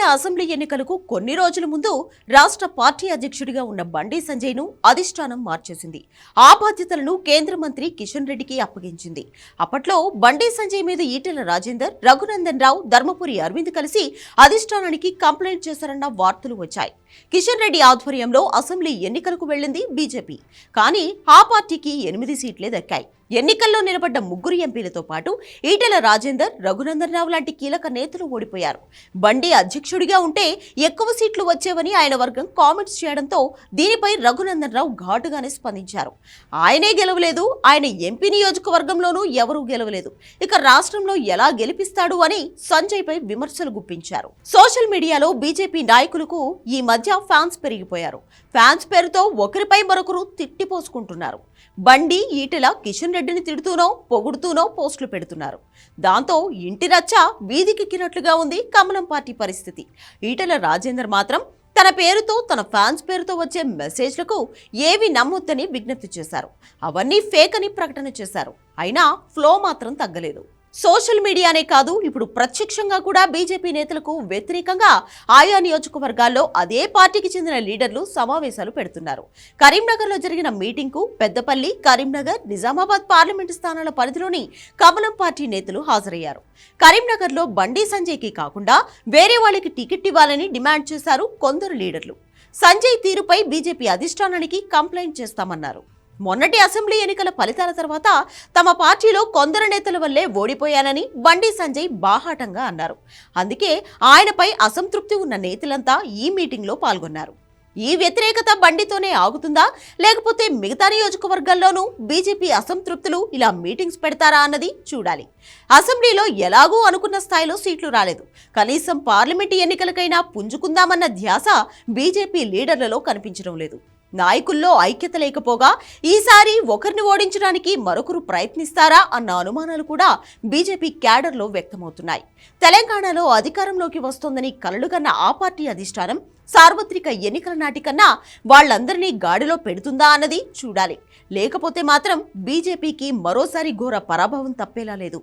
Telangana assembly ఎన్నికలకు కొన్ని రోజుల ముందు రాష్ట్ర పార్టీ అధ్యక్షుడిగా ఉన్న బండి సంజయ్ను అధిష్టానం మార్చేసింది. ఆ బాధ్యతలను కేంద్ర మంత్రి కిషన్ రెడ్డికి అప్పగించింది. అప్పట్లో బండి సంజయ్ మీద ఈటెల రాజేందర్, రఘునందన్ రావు, ధర్మపురి అరవింద్ కలిసి అధిష్టానానికి కంప్లైంట్ చేశారన్న వార్తలు వచ్చాయి. కిషన్ రెడ్డి ఆధ్వర్యంలో అసెంబ్లీ ఎన్నికలకు వెళ్లింది బీజేపీ. కానీ ఆ పార్టీకి 8 సీట్లే దక్కాయి. ఎన్నికల్లో నిలబడ్డ 3 ఎంపీలతో పాటు ఈటెల రాజేందర్, రఘునందన్ రావు లాంటి కీలక నేతలు ఓడిపోయారు. బండి అధ్యక్షుడిగా ఉంటే ఎక్కువ సీట్లు వచ్చేవని ఆయన వర్గం కామెంట్స్ చేయడంతో దీనిపై రఘునందన్ రావు ఘాటుగానే స్పందించారు. ఆయనే గెలవలేదు, ఆయన ఎంపీ నియోజకవర్గంలోనూ ఎవరూ గెలవలేదు, ఇక రాష్ట్రంలో ఎలా గెలిపిస్తాడు అని సంజయ్పై విమర్శలు గుప్పించారు. సోషల్ మీడియాలో బీజేపీ నాయకులకు ఈ మధ్య ఫ్యాన్స్ పెరిగిపోయారు. ఫ్యాన్స్ పేరుతో ఒకరిపై మరొకరు తిట్టిపోసుకుంటున్నారు. బండి, ఈటెల కిషన్ రెడ్డిని తిడుతూనో పొగుడుతూనో పోస్టులు పెడుతున్నారు. దాంతో ఇంటి రచ్చ వీధికెక్కినట్లుగా ఉంది కమలం పార్టీ పరిస్థితి. ఈటెల రాజేందర్ మాత్రం తన పేరుతో, తన ఫ్యాన్స్ పేరుతో వచ్చే మెసేజ్లకు ఏవి నమ్మొద్దని విజ్ఞప్తి చేశారు. అవన్నీ ఫేక్ అని ప్రకటన చేశారు. అయినా ఫ్లో మాత్రం తగ్గలేదు. సోషల్ మీడియానే కాదు, ఇప్పుడు ప్రత్యక్షంగా కూడా బీజేపీ నేతలకు వ్యతిరేకంగా ఆయా నియోజకవర్గాల్లో అదే పార్టీకి చెందిన లీడర్లు సమావేశాలు పెడుతున్నారు. కరీంనగర్లో జరిగిన మీటింగ్కు పెద్దపల్లి, కరీంనగర్, నిజామాబాద్ పార్లమెంటు స్థానాల పరిధిలోని కమలం పార్టీ నేతలు హాజరయ్యారు. కరీంనగర్లో బండి సంజయ్కి కాకుండా వేరే వాళ్ళకి టికెట్ ఇవ్వాలని డిమాండ్ చేశారు కొందరు లీడర్లు. సంజయ్ తీరుపై బీజేపీ అధిష్టానానికి కంప్లైంట్ చేస్తామన్నారు. మొన్నటి అసెంబ్లీ ఎన్నికల ఫలితాల తర్వాత తమ పార్టీలో కొందరు నేతల వల్లే ఓడిపోయానని బండి సంజయ్ బాహాటంగా అన్నారు. అందుకే ఆయనపై అసంతృప్తి ఉన్న నేతలంతా ఈ మీటింగ్లో పాల్గొన్నారు. ఈ వ్యతిరేకత బండితోనే ఆగుతుందా, లేకపోతే మిగతా నియోజకవర్గాల్లోనూ బీజేపీ అసంతృప్తులు ఇలా మీటింగ్స్ పెడతారా అన్నది చూడాలి. అసెంబ్లీలో ఎలాగూ అనుకున్న స్థాయిలో సీట్లు రాలేదు. కనీసం పార్లమెంటు ఎన్నికలకైనా పుంజుకుందామన్న ధ్యాస బీజేపీ లీడర్లలో కనిపించడం లేదు. నాయకుల్లో ఐక్యత లేకపోగా ఈసారి ఒకరిని ఓడించడానికి మరొకరు ప్రయత్నిస్తారా అన్న అనుమానాలు కూడా బీజేపీ క్యాడర్లో వ్యక్తమవుతున్నాయి. తెలంగాణలో అధికారంలోకి వస్తోందని కలలుగన్న ఆ పార్టీ అధిష్టానం సార్వత్రిక ఎన్నికల నాటికన్నా వాళ్లందరినీ గాడిలో పెడుతుందా అన్నది చూడాలి. లేకపోతే మాత్రం బీజేపీకి మరోసారి ఘోర పరాభవం తప్పేలా లేదు.